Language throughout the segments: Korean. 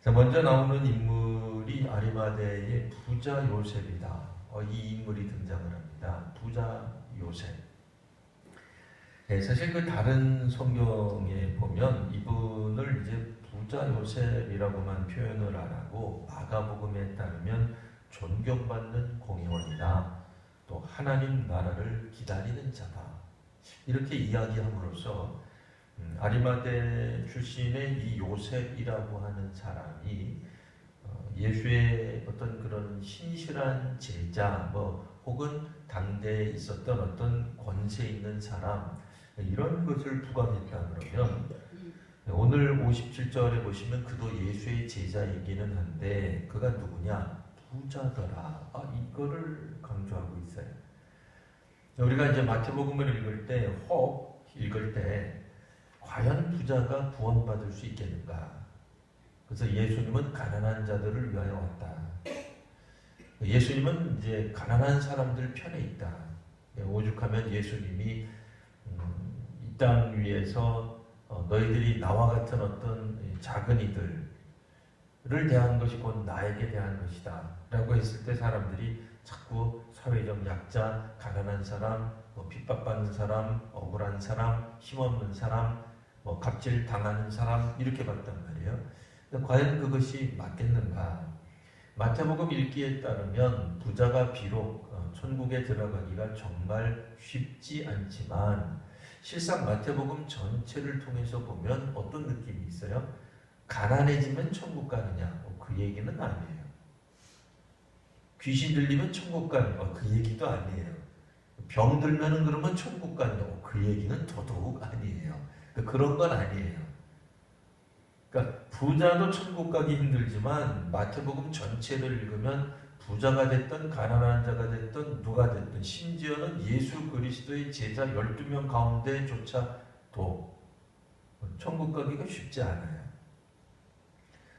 자, 먼저 나오는 인물이 아리마대의 부자 요셉이다. 이 인물이 등장을 합니다. 부자 요셉. 네, 사실 그 다른 성경에 보면 이분을 이제 부자 요셉이라고만 표현을 안 하고 마가복음에 따르면 존경받는 공의원이다. 또 하나님 나라를 기다리는 자다. 이렇게 이야기함으로써 아리마대 출신의 이 요셉이라고 하는 사람이 예수의 어떤 그런 신실한 제자, 혹은 당대에 있었던 어떤 권세 있는 사람, 이런 것을 부각했다 그러면 오늘 57절에 보시면 그도 예수의 제자이기는 한데 그가 누구냐? 부자더라. 이거를 강조하고 있어요. 우리가 이제 마태복음을 읽을 때 과연 부자가 구원받을 수 있겠는가? 그래서 예수님은 가난한 자들을 위하여 왔다. 예수님은 이제 가난한 사람들 편에 있다. 오죽하면 예수님이 이 땅 위에서 너희들이 나와 같은 어떤 작은 이들을 대한 것이 곧 나에게 대한 것이다 라고 했을 때 사람들이 자꾸 사회적 약자, 가난한 사람, 핍박받는 사람, 억울한 사람, 힘없는 사람, 갑질 당하는 사람 이렇게 봤단 말이에요. 과연 그것이 맞겠는가? 마태복음 읽기에 따르면 부자가 비록 천국에 들어가기가 정말 쉽지 않지만 실상 마태복음 전체를 통해서 보면 어떤 느낌이 있어요? 가난해지면 천국 가느냐? 그 얘기는 아니에요. 귀신 들리면 천국 가느냐? 그 얘기도 아니에요. 병 들면은 그러면 천국 가느냐? 그 얘기는 더더욱 아니에요. 그런 건 아니에요. 그러니까 부자도 천국 가기 힘들지만 마태복음 전체를 읽으면 부자가 됐든 가난한 자가 됐든 누가 됐든 심지어는 예수 그리스도의 제자 12명 가운데조차도 천국 가기가 쉽지 않아요.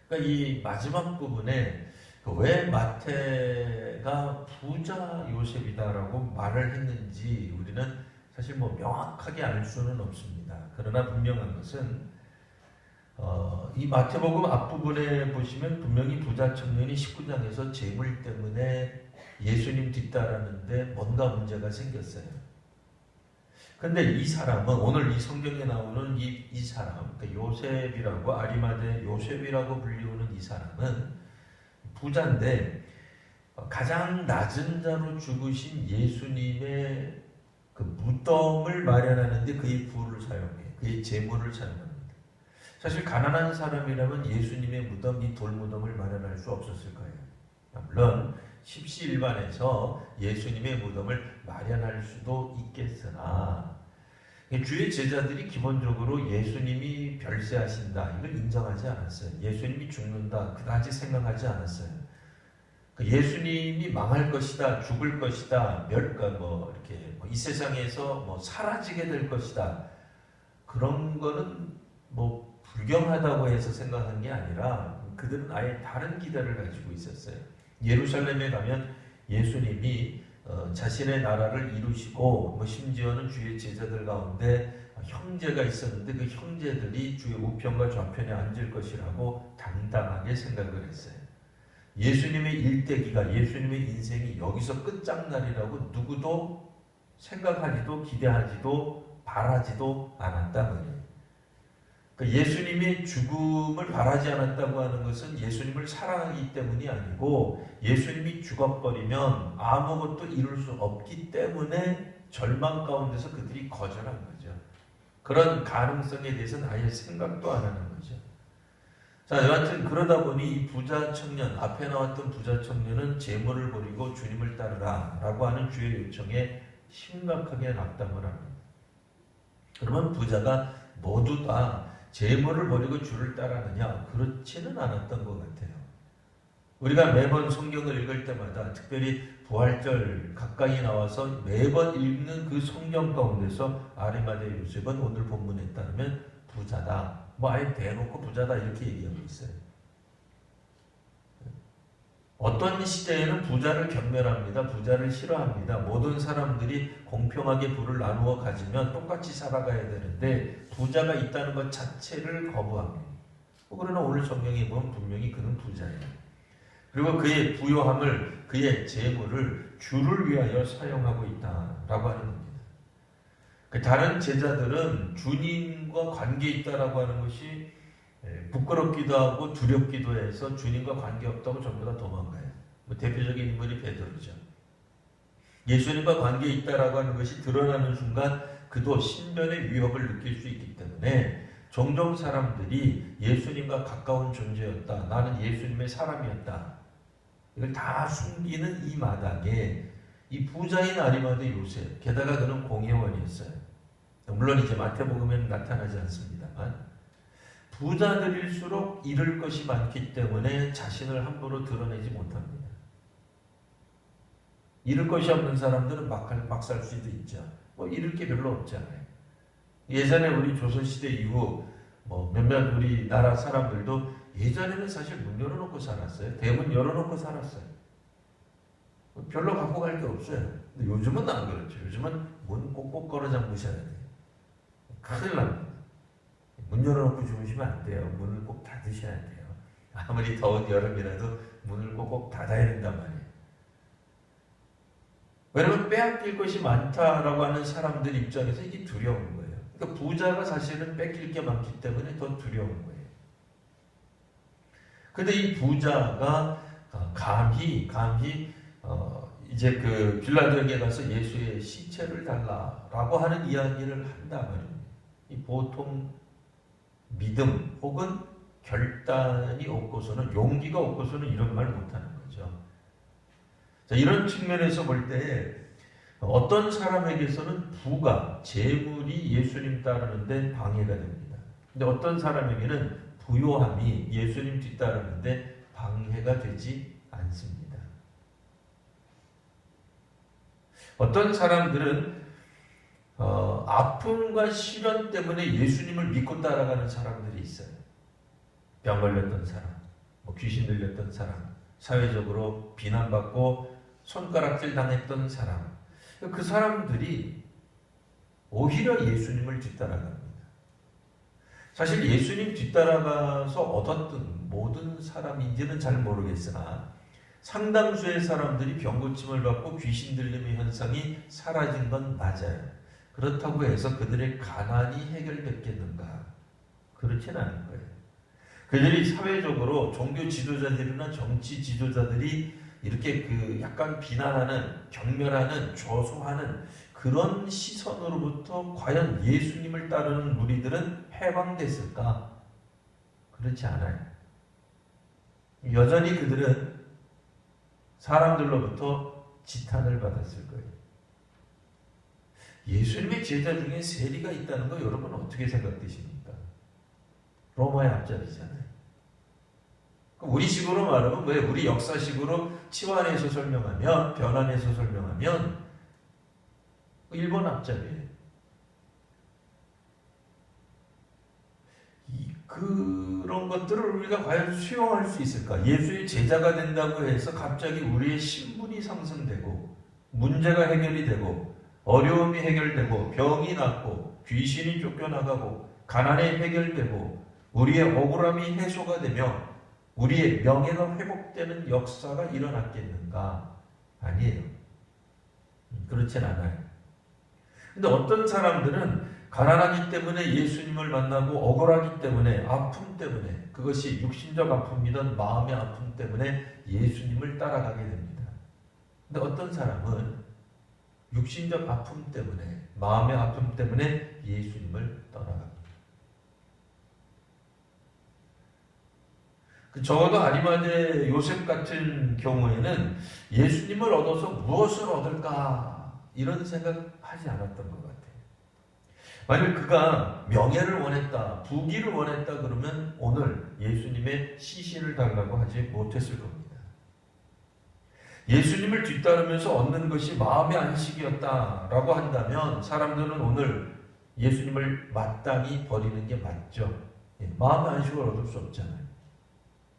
그러니까 이 마지막 부분에 왜 마태가 부자 요셉이다라고 말을 했는지 우리는 사실 명확하게 알 수는 없습니다. 그러나 분명한 것은 이 마태복음 앞부분에 보시면 분명히 부자 청년이 19장에서 재물 때문에 예수님 뒤따르는데 뭔가 문제가 생겼어요. 근데 이 사람은 오늘 이 성경에 나오는 이 사람, 그러니까 요셉이라고 아리마대 요셉이라고 불리우는 이 사람은 부자인데 가장 낮은 자로 죽으신 예수님의 그 무덤을 마련하는데 그의 부를 사용해, 그의 재물을 사용합니다. 사실 가난한 사람이라면 예수님의 무덤, 이 돌무덤을 마련할 수 없었을 거예요. 물론 십시일반에서 예수님의 무덤을 마련할 수도 있겠으나 주의 제자들이 기본적으로 예수님이 별세하신다 이걸 인정하지 않았어요. 예수님이 죽는다 그다지 생각하지 않았어요. 예수님이 망할 것이다, 죽을 것이다, 이렇게 이 세상에서 사라지게 될 것이다 그런 거는 불경하다고 해서 생각한 게 아니라 그들은 아예 다른 기대를 가지고 있었어요. 예루살렘에 가면 예수님이 자신의 나라를 이루시고 심지어는 주의 제자들 가운데 형제가 있었는데 그 형제들이 주의 우편과 좌편에 앉을 것이라고 당당하게 생각을 했어요. 예수님의 일대기가 예수님의 인생이 여기서 끝장날이라고 누구도 생각하지도 기대하지도 바라지도 않았다 말이에요. 예수님의 죽음을 바라지 않았다고 하는 것은 예수님을 사랑하기 때문이 아니고 예수님이 죽어버리면 아무것도 이룰 수 없기 때문에 절망 가운데서 그들이 거절한 거죠. 그런 가능성에 대해서는 아예 생각도 안 하는 거죠. 자, 여하튼 그러다 보니 이 부자 청년, 앞에 나왔던 부자 청년은 재물을 버리고 주님을 따르라 라고 하는 주의 요청에 심각하게 낙담을 합니다. 그러면 부자가 모두 다 재물을 버리고 주를 따르느냐? 그렇지는 않았던 것 같아요. 우리가 매번 성경을 읽을 때마다 특별히 부활절 가까이 나와서 매번 읽는 그 성경 가운데서 아리마대 요셉은 오늘 본문에 따르면 부자다. 아예 대놓고 부자다 이렇게 얘기하고 있어요. 어떤 시대에는 부자를 경멸합니다. 부자를 싫어합니다. 모든 사람들이 공평하게 부를 나누어 가지면 똑같이 살아가야 되는데 부자가 있다는 것 자체를 거부합니다. 그러나 오늘 성경에 보면 분명히 그는 부자예요. 그리고 그의 부요함을, 그의 재물을 주를 위하여 사용하고 있다라고 하는 겁니다. 다른 제자들은 주님과 관계 있다라고 하는 것이 부끄럽기도 하고 두렵기도 해서 주님과 관계없다고 전부 다 도망가요. 대표적인 인물이 베드로죠. 예수님과 관계 있다라고 하는 것이 드러나는 순간 그도 신변의 위협을 느낄 수 있기 때문에 종종 사람들이 예수님과 가까운 존재였다, 나는 예수님의 사람이었다, 이걸 다 숨기는 이 마당에 이 부자인 아리마대 요셉, 게다가 그는 공회원이었어요. 물론 이제 마태복음에는 나타나지 않습니다만 부자들일수록 잃을 것이 많기 때문에 자신을 함부로 드러내지 못합니다. 잃을 것이 없는 사람들은 막 살 수도 있죠. 잃을 게 별로 없잖아요. 예전에 우리 조선시대 이후 몇몇 우리나라 사람들도 예전에는 사실 문 열어놓고 살았어요. 대문 열어놓고 살았어요. 별로 갖고 갈 게 없어요. 근데 요즘은 안 그렇죠. 요즘은 문 꼭꼭 걸어 잠그셔야 돼요. 큰일 납니다. 문 열어놓고 주무시면 안 돼요. 문을 꼭 닫으셔야 돼요. 아무리 더운 여름이라도 문을 꼭꼭 닫아야 된단 말이에요. 왜냐하면 빼앗길 것이 많다라고 하는 사람들 입장에서 이게 두려운 거예요. 그러니까 부자가 사실은 뺏길 게 많기 때문에 더 두려운 거예요. 근데 이 부자가 감히 이제 그 빌라도에게 가서 예수의 시체를 달라라고 하는 이야기를 한단 말입니다. 이 보통 믿음 혹은 결단이 없고서는, 용기가 없고서는 이런 말 못하는 거죠. 자, 이런 측면에서 볼 때 어떤 사람에게서는 부가, 재물이 예수님 따르는데 방해가 됩니다. 근데 어떤 사람에게는 부요함이 예수님 뒤따르는데 방해가 되지 않습니다. 어떤 사람들은 아픔과 시련 때문에 예수님을 믿고 따라가는 사람들이 있어요. 병 걸렸던 사람, 귀신 들렸던 사람, 사회적으로 비난받고 손가락질 당했던 사람, 그 사람들이 오히려 예수님을 뒤따라갑니다. 사실 예수님 뒤따라가서 얻었던 모든 사람인지는 잘 모르겠으나 상당수의 사람들이 병고침을 받고 귀신 들림의 현상이 사라진 건 맞아요. 그렇다고 해서 그들의 가난이 해결됐겠는가? 그렇진 않은 거예요. 그들이 사회적으로 종교 지도자들이나 정치 지도자들이 이렇게 약간 비난하는, 경멸하는, 조소하는 그런 시선으로부터 과연 예수님을 따르는 무리들은 해방됐을까? 그렇지 않아요. 여전히 그들은 사람들로부터 지탄을 받았을 거예요. 예수님의 제자 중에 세리가 있다는 거 여러분 어떻게 생각되십니까? 로마의 앞잡이잖아요. 우리식으로 말하면, 왜 우리 역사식으로 치환해서 설명하면, 변환해서 설명하면 일본 앞잡이에요. 그런 것들을 우리가 과연 수용할 수 있을까? 예수의 제자가 된다고 해서 갑자기 우리의 신분이 상승되고 문제가 해결이 되고 어려움이 해결되고 병이 낫고 귀신이 쫓겨나가고 가난이 해결되고 우리의 억울함이 해소가 되며 우리의 명예가 회복되는 역사가 일어났겠는가? 아니에요. 그렇진 않아요. 근데 어떤 사람들은 가난하기 때문에 예수님을 만나고 억울하기 때문에, 아픔 때문에, 그것이 육신적 아픔이든 마음의 아픔 때문에 예수님을 따라가게 됩니다. 근데 어떤 사람은 육신적 아픔 때문에, 마음의 아픔 때문에 예수님을 떠나갑니다. 적어도 아리마대 요셉 같은 경우에는 예수님을 얻어서 무엇을 얻을까 이런 생각하지 않았던 것 같아요. 만약 그가 명예를 원했다, 부귀를 원했다 그러면 오늘 예수님의 시신을 달라고 하지 못했을 겁니다. 예수님을 뒤따르면서 얻는 것이 마음의 안식이었다라고 한다면 사람들은 오늘 예수님을 마땅히 버리는 게 맞죠. 마음의 안식을 얻을 수 없잖아요.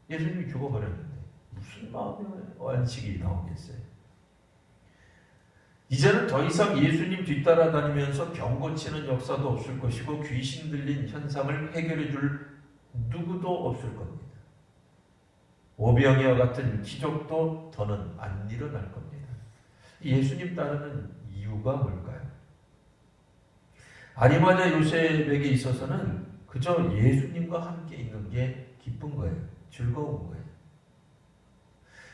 예수님이 죽어버렸는데 무슨 마음의 안식이 나오겠어요? 이제는 더 이상 예수님 뒤따라 다니면서 병 고치는 역사도 없을 것이고 귀신 들린 현상을 해결해 줄 누구도 없을 겁니다. 오병이와 같은 기적도 더는 안 일어날 겁니다. 예수님 따르는 이유가 뭘까요? 아리마다 요셉에게 있어서는 그저 예수님과 함께 있는 게 기쁜 거예요. 즐거운 거예요.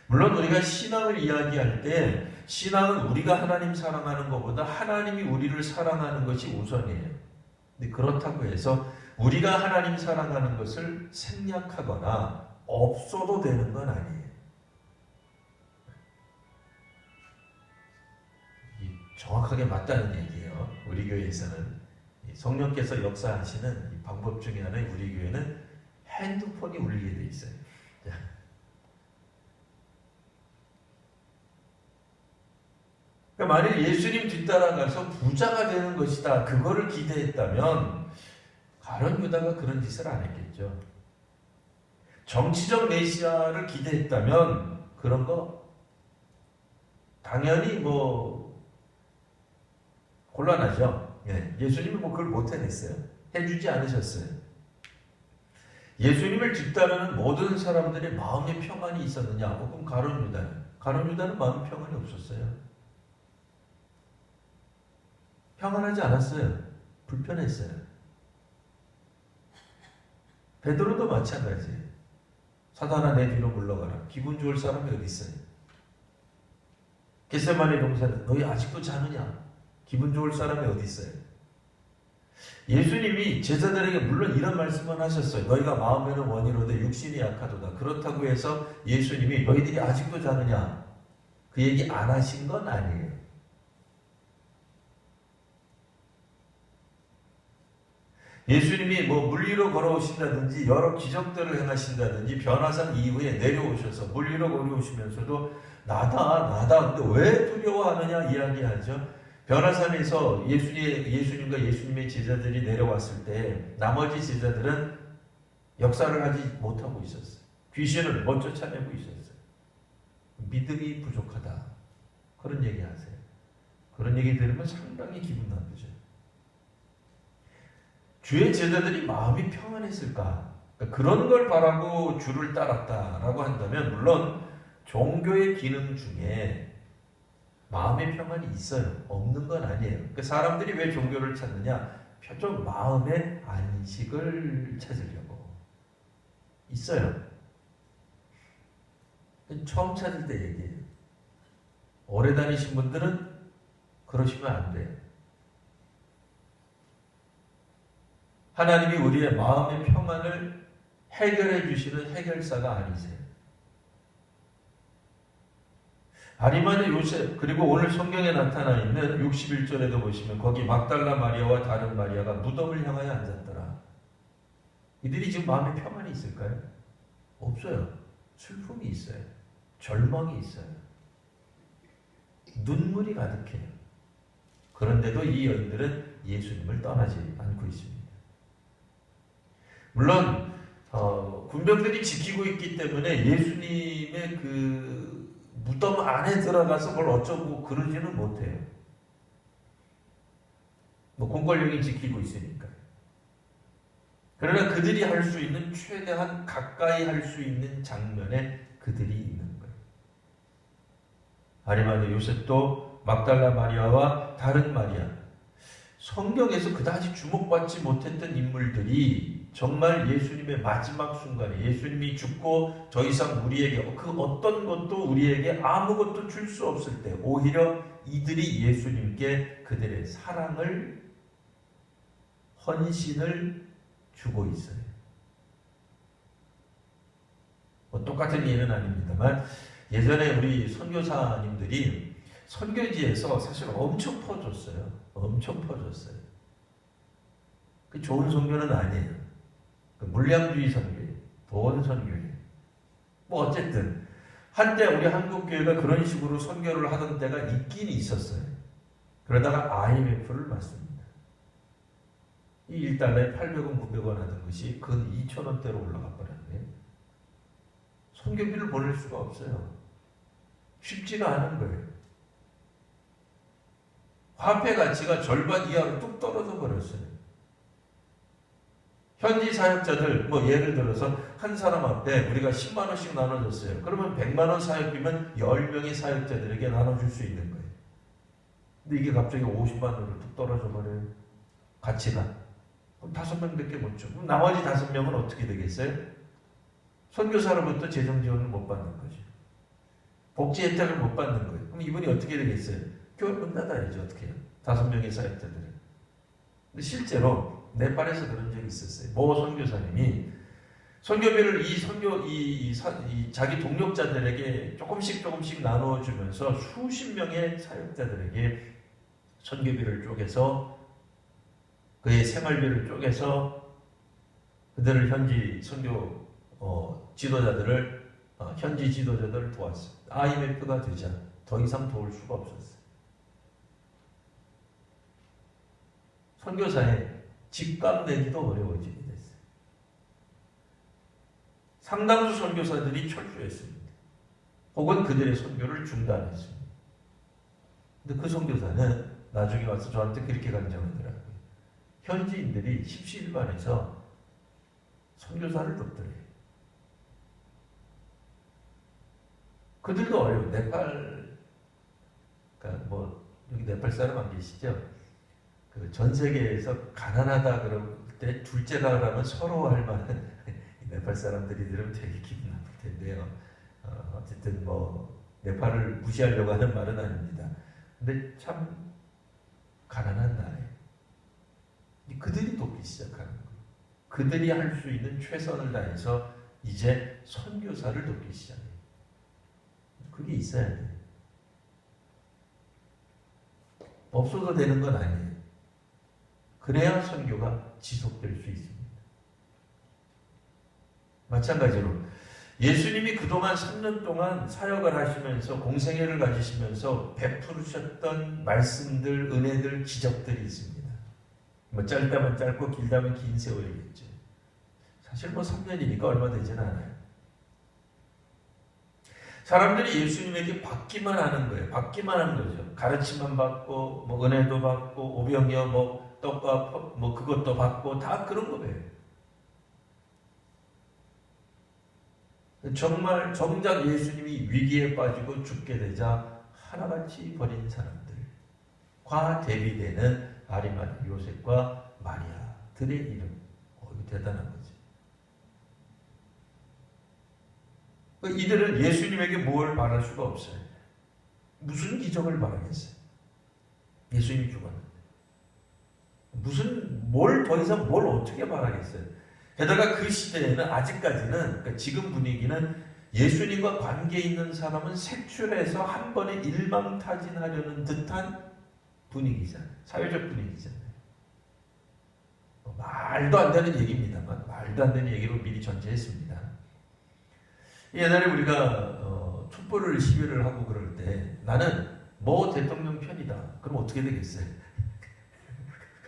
물론 우리가 신앙을 이야기할 때 신앙은 우리가 하나님 사랑하는 것보다 하나님이 우리를 사랑하는 것이 우선이에요. 근데 그렇다고 해서 우리가 하나님 사랑하는 것을 생략하거나 없어도 되는 건 아니에요. 정확하게 맞다는 얘기예요. 우리 교회에서는 성령께서 역사하시는 이 방법 중에 하나는 우리 교회는 핸드폰이 울리게 돼 있어요. 그러니까 만일 예수님 뒤따라가서 부자가 되는 것이다, 그거를 기대했다면 가룟 유다가 그런 짓을 안 했겠죠. 정치적 메시아를 기대했다면 그런 거 당연히 곤란하죠. 예수님이 그걸 못 해냈어요. 해주지 않으셨어요. 예수님을 뒤따르는 모든 사람들의 마음의 평안이 있었느냐? 그럼 가룟 유다는 마음의 평안이 없었어요. 평안하지 않았어요. 불편했어요. 베드로도 마찬가지예요. 사단아 내 뒤로 물러가라. 기분 좋을 사람이 어디 있어요? 겟세마네 동산 너희 아직도 자느냐? 기분 좋을 사람이 어디 있어요? 예수님이 제자들에게 물론 이런 말씀을 하셨어요. 너희가 마음에는 원이로되 육신이 약하도다. 그렇다고 해서 예수님이 너희들이 아직도 자느냐? 그 얘기 안 하신 건 아니에요. 예수님이 물 위로 걸어오신다든지 여러 기적들을 행하신다든지 변화산 이후에 내려오셔서 물 위로 걸어오시면서도 나다 근데 왜 두려워하느냐 이야기하죠. 변화산에서 예수님과 예수님의 제자들이 내려왔을 때 나머지 제자들은 역사를 하지 못하고 있었어요. 귀신을 못 쫓아내고 있었어요. 믿음이 부족하다. 그런 얘기 하세요. 그런 얘기 들으면 상당히 기분 나쁘죠. 주의 제자들이 마음이 평안했을까? 그런 걸 바라고 주를 따랐다라고 한다면 물론 종교의 기능 중에 마음의 평안이 있어요. 없는 건 아니에요. 사람들이 왜 종교를 찾느냐? 좀 마음의 안식을 찾으려고. 있어요. 처음 찾을 때 얘기해요. 오래 다니신 분들은 그러시면 안 돼요. 하나님이 우리의 마음의 평안을 해결해 주시는 해결사가 아니세요. 아리마다 요셉, 그리고 오늘 성경에 나타나 있는 61절에도 보시면 거기 막달라 마리아와 다른 마리아가 무덤을 향하여 앉았더라. 이들이 지금 마음에 평안이 있을까요? 없어요. 슬픔이 있어요. 절망이 있어요. 눈물이 가득해요. 그런데도 이 여인들은 예수님을 떠나지 않고 있습니다. 물론 군병들이 지키고 있기 때문에 예수님의 그 무덤 안에 들어가서 뭘 어쩌고 그러지는 못해요. 공권력이 지키고 있으니까. 그러나 그들이 할 수 있는 최대한 가까이 할 수 있는 장면에 그들이 있는 거예요. 아리마다 요셉도 막달라 마리아와 다른 마리아, 성경에서 그다지 주목받지 못했던 인물들이 정말 예수님의 마지막 순간에 예수님이 죽고 더 이상 우리에게 그 어떤 것도 우리에게 아무것도 줄 수 없을 때 오히려 이들이 예수님께 그들의 사랑을, 헌신을 주고 있어요. 똑같은 예는 아닙니다만 예전에 우리 선교사님들이 선교지에서 사실 엄청 퍼줬어요. 엄청 퍼줬어요. 그 좋은 선교는 아니에요. 그 물량주의 선교예요. 돈 선교예요. 어쨌든 한때 우리 한국교회가 그런 식으로 선교를 하던 때가 있긴 있었어요. 그러다가 IMF를 맞습니다. 이 1달러에 800원, 900원 하던 것이 근 2,000원대로 올라가 버렸네요. 선교비를 보낼 수가 없어요. 쉽지가 않은 거예요. 화폐 가치가 절반 이하로 뚝 떨어져 버렸어요. 현지 사역자들, 뭐 예를 들어서 한 사람 앞에 우리가 10만 원씩 나눠줬어요. 그러면 100만 원 사역비면 10명의 사역자들에게 나눠줄 수 있는 거예요. 근데 이게 갑자기 50만 원으로 뚝 떨어져 버려요. 가치가. 그럼 5명밖에 못 줘. 그럼 나머지 5명은 어떻게 되겠어요? 선교사로부터 재정 지원을 못 받는 거죠. 복지 혜택을 못 받는 거예요. 그럼 이분이 어떻게 되겠어요? 교회 문 닫아야죠. 어떻게 해요? 5명의 사역자들은. 근데 실제로 네팔에서 그런 적이 있었어요. 모 선교사님이 선교비를 이 자기 동력자들에게 조금씩 나누어주면서 수십 명의 사역자들에게 선교비를 쪼개서 그의 생활비를 쪼개서 그들을 현지 선교 지도자들을 현지 지도자들을 도왔어요. IMF가 되자 더 이상 도울 수가 없었어요. 선교사에 집값 내기도 어려워지게 됐어요. 상당수 선교사들이 철수했습니다. 혹은 그들의 선교를 중단했습니다. 근데 그 선교사는 나중에 와서 저한테 그렇게 강정하더라고요. 현지인들이 십시일반에서 선교사를 돕더래요. 그들도 어려워요. 네팔, 그러니까 뭐 여기 네팔 사람 안 계시죠? 그 전 세계에서 가난하다 그럴 때 둘째라 그러면 서러워할 만한 네팔 사람들이 들으면 되게 기분 나쁠 텐데요. 어쨌든 뭐 네팔을 무시하려고 하는 말은 아닙니다. 근데 참 가난한 나라예요. 그들이 돕기 시작하는 거예요. 그들이 할 수 있는 최선을 다해서 이제 선교사를 돕기 시작해요. 그게 있어야 돼요. 없어도 되는 건 아니에요. 그래야 선교가 지속될 수 있습니다. 마찬가지로 예수님이 그동안 3년 동안 사역을 하시면서 공생애를 가지시면서 베푸셨던 말씀들, 은혜들, 기적들이 있습니다. 뭐 짧다면 짧고 길다면 긴 세월이겠죠. 사실 뭐 3년이니까 얼마 되지는 않아요. 사람들이 예수님에게 받기만 하는 거예요. 받기만 하는 거죠. 가르침만 받고 뭐 은혜도 받고 오병이어 뭐 떡과 뭐 그것도 받고 다 그런 거예요. 정말 정작 예수님이 위기에 빠지고 죽게 되자 하나같이 버린 사람들과 대비되는 아리마다 요셉과 마리아들의 이름. 이거 대단한 거지. 이들은 예수님에게 뭘 바랄 수가 없어요. 무슨 기적을 바라겠어요? 예수님이 죽었는데. 뭘 더 이상 뭘 어떻게 바라겠어요? 게다가 그 시대에는 아직까지는 그러니까 지금 분위기는 예수님과 관계 있는 사람은 색출해서 한 번에 일망타진하려는 듯한 분위기잖아요. 사회적 분위기잖아요. 말도 안 되는 얘기입니다만 말도 안 되는 얘기로 미리 전제했습니다. 옛날에 우리가 촛불을 시위를 하고 그럴 때 나는 뭐 대통령 편이다. 그럼 어떻게 되겠어요?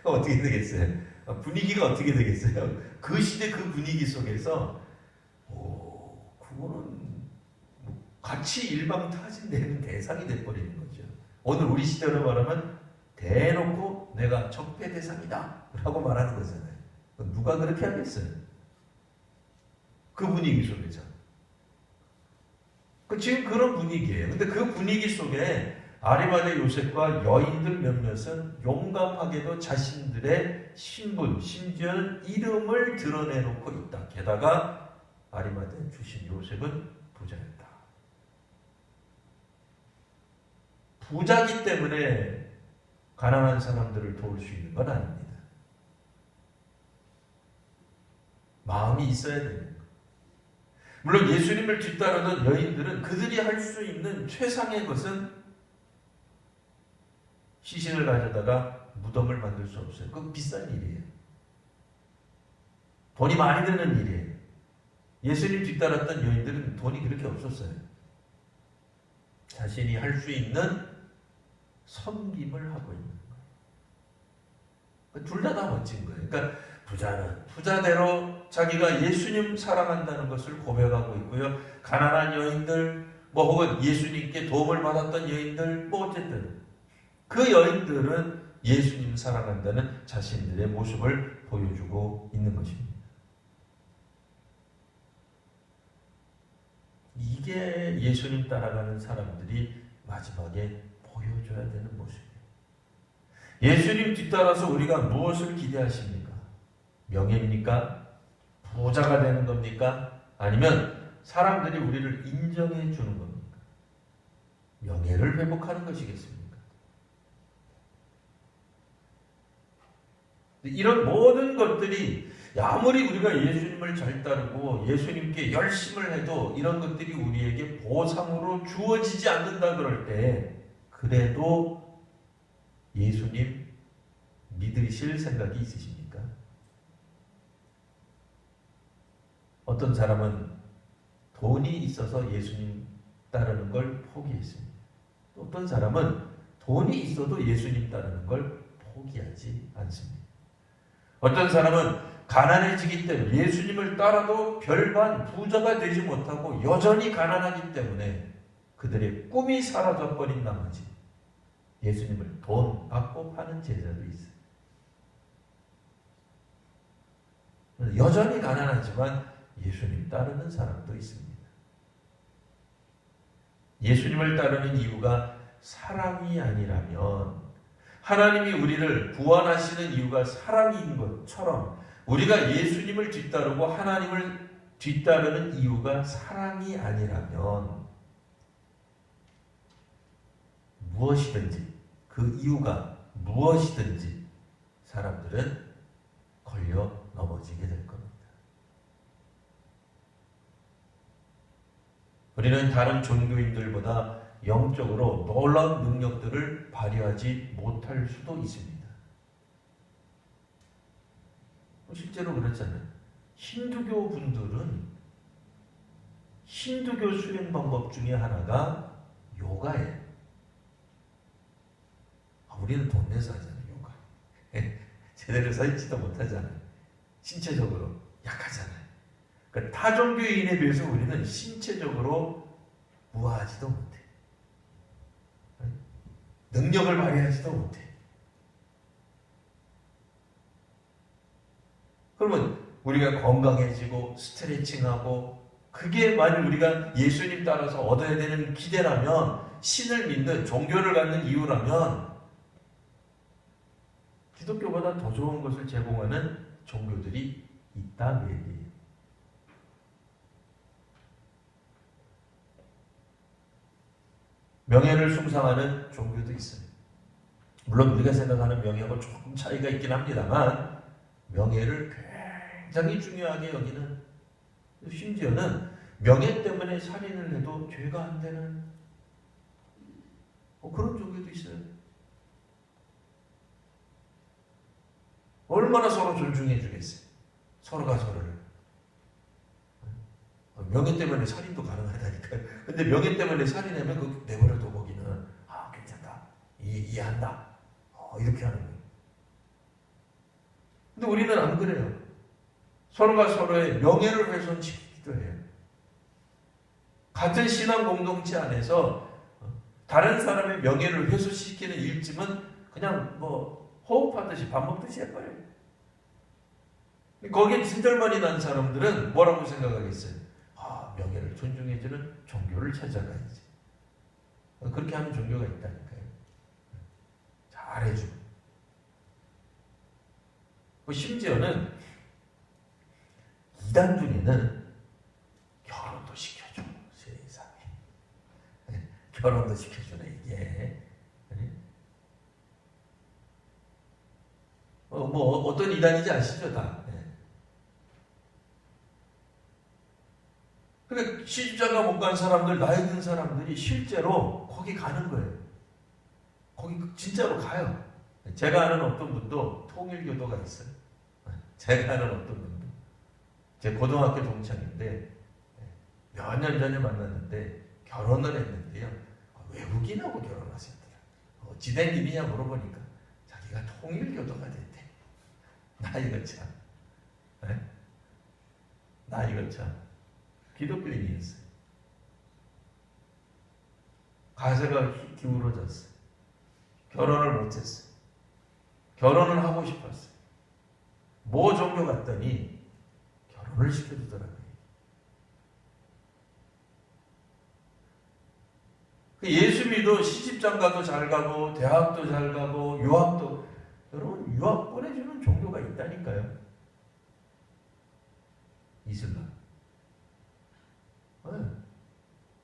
어떻게 되겠어요? 분위기가 어떻게 되겠어요? 그 시대 그 분위기 속에서 그거는 같이 일방타진되는 대상이 돼버리는 거죠. 오늘 우리 시대로 말하면 대놓고 내가 적폐 대상이다 라고 말하는 거잖아요. 누가 그렇게 하겠어요? 그 분위기 속에서. 지금 그런 분위기예요. 근데 그 분위기 속에 아리마대 요셉과 여인들 몇몇은 용감하게도 자신들의 신분, 심지어는 이름을 드러내놓고 있다. 게다가 아리마대 출신 요셉은 부자였다. 부자기 때문에 가난한 사람들을 도울 수 있는 건 아닙니다. 마음이 있어야 됩니다. 물론 예수님을 뒤따르던 여인들은 그들이 할 수 있는 최상의 것은 시신을 가져다가 무덤을 만들 수 없어요. 그건 비싼 일이에요. 돈이 많이 드는 일이에요. 예수님 뒤따랐던 여인들은 돈이 그렇게 없었어요. 자신이 할 수 있는 섬김을 하고 있는 거예요. 둘 다 멋진 거예요. 그러니까 부자는 부자대로 자기가 예수님 사랑한다는 것을 고백하고 있고요. 가난한 여인들, 뭐 혹은 예수님께 도움을 받았던 여인들, 뭐 어쨌든 그 여인들은 예수님 사랑한다는 자신들의 모습을 보여주고 있는 것입니다. 이게 예수님 따라가는 사람들이 마지막에 보여줘야 되는 모습이에요. 예수님 뒤따라서 우리가 무엇을 기대하십니까? 명예입니까? 부자가 되는 겁니까? 아니면 사람들이 우리를 인정해 주는 겁니까? 명예를 회복하는 것이겠습니까? 이런 모든 것들이 아무리 우리가 예수님을 잘 따르고 예수님께 열심을 해도 이런 것들이 우리에게 보상으로 주어지지 않는다 그럴 때 그래도 예수님 믿으실 생각이 있으십니까? 어떤 사람은 돈이 있어서 예수님 따르는 걸 포기했습니다. 어떤 사람은 돈이 있어도 예수님 따르는 걸 포기하지 않습니다. 어떤 사람은 가난해지기 때문에 예수님을 따라도 별반 부자가 되지 못하고 여전히 가난하기 때문에 그들의 꿈이 사라져버린 나머지 예수님을 돈 받고 파는 제자도 있어요. 여전히 가난하지만 예수님 따르는 사람도 있습니다. 예수님을 따르는 이유가 사랑이 아니라면 하나님이 우리를 구원하시는 이유가 사랑인 것처럼 우리가 예수님을 뒤따르고 하나님을 뒤따르는 이유가 사랑이 아니라면 무엇이든지 그 이유가 무엇이든지 사람들은 걸려 넘어지게 될 겁니다. 우리는 다른 종교인들보다 영적으로 놀라운 능력들을 발휘하지 못할 수도 있습니다. 실제로 그렇잖아요. 힌두교 분들은 힌두교 수행 방법 중에 하나가 요가예요. 우리는 돈 내서 하잖아요. 요가. 제대로 서 있지도 못하잖아요. 신체적으로 약하잖아요. 그러니까 타 종교인에 비해서 우리는 신체적으로 우아하지도 못해. 능력을 발휘하지도 못해. 그러면 우리가 건강해지고 스트레칭하고 그게 만약 우리가 예수님 따라서 얻어야 되는 기대라면 신을 믿는 종교를 갖는 이유라면 기독교보다 더 좋은 것을 제공하는 종교들이 있다 그 얘기예요. 명예를 숭상하는 종교도 있어요. 물론 우리가 생각하는 명예하고 조금 차이가 있긴 합니다만 명예를 굉장히 중요하게 여기는, 심지어는 명예 때문에 살인을 해도 죄가 안 되는 그런 종교도 있어요. 얼마나 서로 존중해 주겠어요. 서로가 서로를. 명예 때문에 살인도 가능하다니까요. 근데 명예 때문에 살인하면 그 내버려둬 보기는 괜찮다. 이해한다. 이렇게 하는 거예요. 근데 우리는 안 그래요. 서로가 서로의 명예를 훼손시키기도 해요. 같은 신앙 공동체 안에서 다른 사람의 명예를 훼손시키는 일쯤은 그냥 호흡하듯이 밥 먹듯이 해버려요. 거기에 진절만이 난 사람들은 뭐라고 생각하겠어요? 명예를 존중해주는 종교를 찾아가야지. 그렇게 하는 종교가 있다니까요. 잘해주고. 심지어는 이단 중에는 결혼도 시켜줘. 세상에. 결혼도 시켜주네 이게. 어떤 이단인지 아시죠 다. 그러니까 시집장가 못 간 사람들, 나이 든 사람들이 실제로 거기 가는 거예요. 거기 진짜로 가요. 제가 아는 어떤 분도 통일교도가 있어요. 제가 아는 어떤 분도. 제 고등학교 동창인데 몇 년 전에 만났는데 결혼을 했는데요. 외국인하고 결혼하셨더라. 어찌 된 일이냐 물어보니까 자기가 통일교도가 됐대. 나 이거 참. 나 이거 참. 기독교인이었어요. 가세가 기울어졌어요. 결혼을 못했어요. 결혼을 하고 싶었어요. 모 종교 갔더니 결혼을 시켜주더라고요. 예수 믿어 시집장가도 잘 가고 대학도 잘 가고 유학도, 여러분 유학 보내주는 종교가 있다니까요. 이슬람. 네.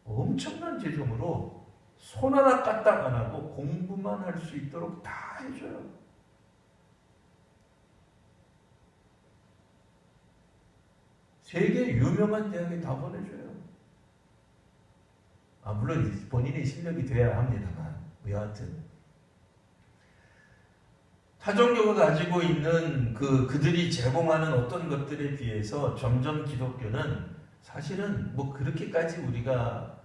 엄청난 재정으로 손 하나 까딱 안 하고 공부만 할 수 있도록 다 해줘요. 세계 유명한 대학에 다 보내줘요. 물론 본인의 실력이 돼야 합니다만, 여하튼 타종교가 가지고 있는 그들이 제공하는 어떤 것들에 비해서 점점 기독교는 사실은 뭐 그렇게까지 우리가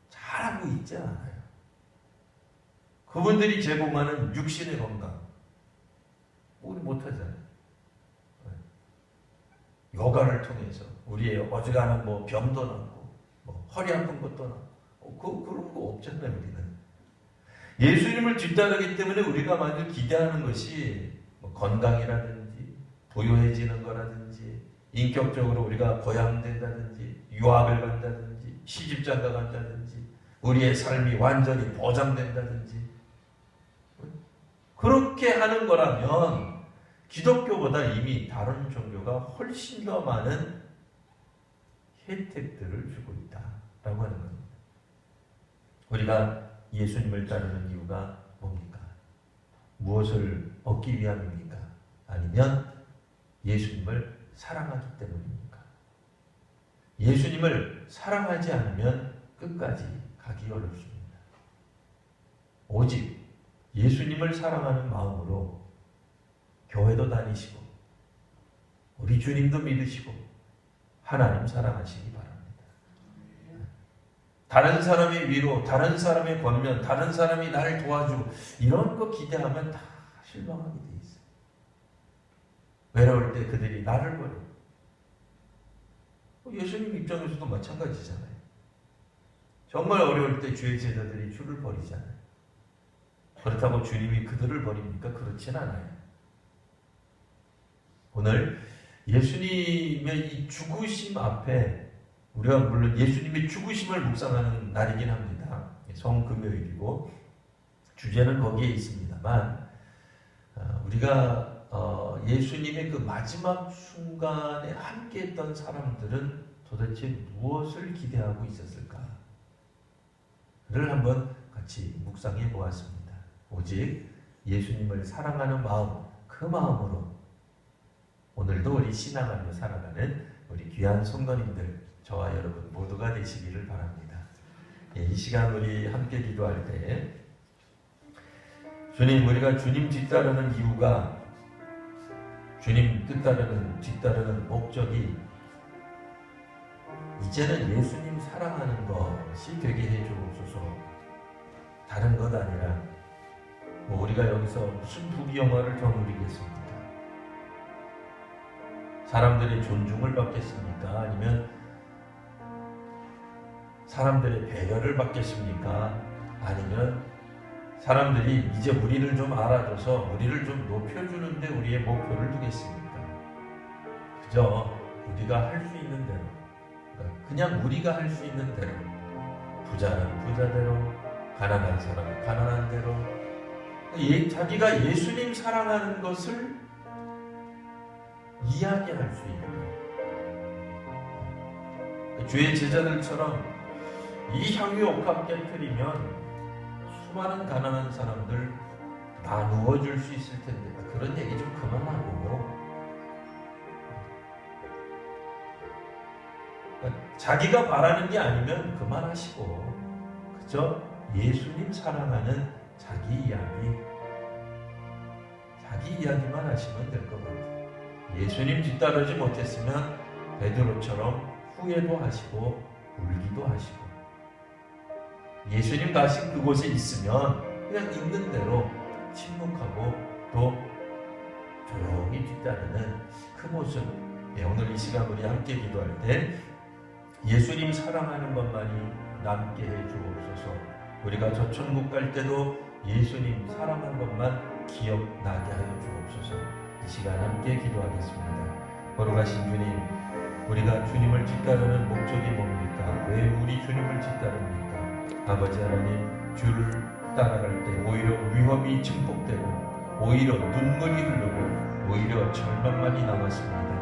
잘하고 있지 않아요. 그분들이 제공하는 육신의 건강, 우리 못하잖아요. 요가를 통해서 우리의 어지간한 뭐 병도 낫고, 뭐 허리 아픈 것도 낫고, 그런 거 없잖아요, 우리는. 예수님을 뒤따르기 때문에 우리가 만약 기대하는 것이 뭐 건강이라든지, 부유해지는 거라든지, 인격적으로 우리가 고양된다든지, 유학을 간다든지, 시집장가 간다든지, 우리의 삶이 완전히 보장된다든지, 그렇게 하는 거라면 기독교보다 이미 다른 종교가 훨씬 더 많은 혜택들을 주고 있다라고 하는 겁니다. 우리가 예수님을 따르는 이유가 뭡니까? 무엇을 얻기 위함입니까? 아니면 예수님을 사랑하기 때문입니까? 예수님을 사랑하지 않으면 끝까지 가기 어렵습니다. 오직 예수님을 사랑하는 마음으로 교회도 다니시고 우리 주님도 믿으시고 하나님 사랑하시기 바랍니다. 다른 사람의 위로, 다른 사람의 권면, 다른 사람이 나를 도와주고 이런 거 기대하면 다 실망하게 돼 있어요. 외로울 때 그들이 나를 버려. 예수님 입장에서도 마찬가지잖아요. 정말 어려울 때 주의 제자들이 주를 버리잖아요. 그렇다고 주님이 그들을 버립니까? 그렇진 않아요. 오늘 예수님의 이 죽으심 앞에 우리가 물론 예수님의 죽으심을 묵상하는 날이긴 합니다. 성금요일이고 주제는 거기에 있습니다만 우리가 예수님의 그 마지막 순간에 함께했던 사람들은 도대체 무엇을 기대하고 있었을까를 한번 같이 묵상해 보았습니다. 오직 예수님을 사랑하는 마음, 그 마음으로 오늘도 우리 신앙하며 살아가는 우리 귀한 성도님들, 저와 여러분 모두가 되시기를 바랍니다. 이 시간 우리 함께 기도할 때 주님, 우리가 주님 뒤따르는 이유가 주님 뒤따르는 목적이 이제는 예수님 사랑하는 것이 되게 해주옵소서. 다른 것 아니라 우리가 여기서 무슨 부귀영화를 더 누리겠습니까? 사람들의 존중을 받겠습니까? 아니면 사람들의 배려를 받겠습니까? 아니면 사람들이 이제 우리를 좀 알아줘서 우리를 좀 높여주는데 우리의 목표를 두겠습니까? 그저 우리가 할 수 있는 대로, 그냥 우리가 할 수 있는 대로, 부자는 부자대로, 가난한 사람은 가난한 대로, 자기가 예수님 사랑하는 것을 이야기할 수 있는 주의 제자들처럼 이 향유 옥합 깨뜨리면 수많은 가난한 사람들 나누어 줄 수 있을 텐데 그런 얘기 좀 그만하고 자기가 바라는 게 아니면 그만하시고 그저 예수님 사랑하는 자기 이야기만 하시면 될 것 같아요. 예수님 뒤따르지 못했으면 베드로처럼 후회도 하시고 울기도 하시고 예수님 다시 그곳에 있으면 그냥 있는 대로 침묵하고 또 조용히 뒤따르는 그 모습. 오늘 이 시간 우리 함께 기도할 때 예수님 사랑하는 것만이 남게 해 주옵소서. 우리가 저 천국 갈 때도 예수님 사랑한 것만 기억나게 하여 주옵소서. 이 시간 함께 기도하겠습니다. 걸어가신 주님, 우리가 주님을 뒤따르는 목적이 뭡니까? 왜 우리 주님을 뒤따릅니까? 아버지 하나님, 주를 따라갈 때 오히려 위험이 증폭되고 오히려 눈물이 흐르고 오히려 절망만이 남았습니다.